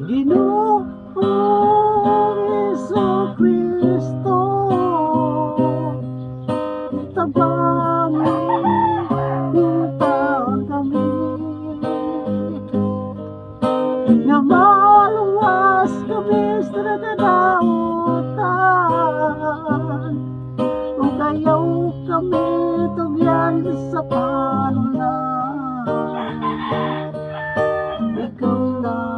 Ginoong Jesucristo, tabangin kita kami, nga maluwas kami sa nakadautan, kung kayaw kami tugyan sa panulan. Ikaw lang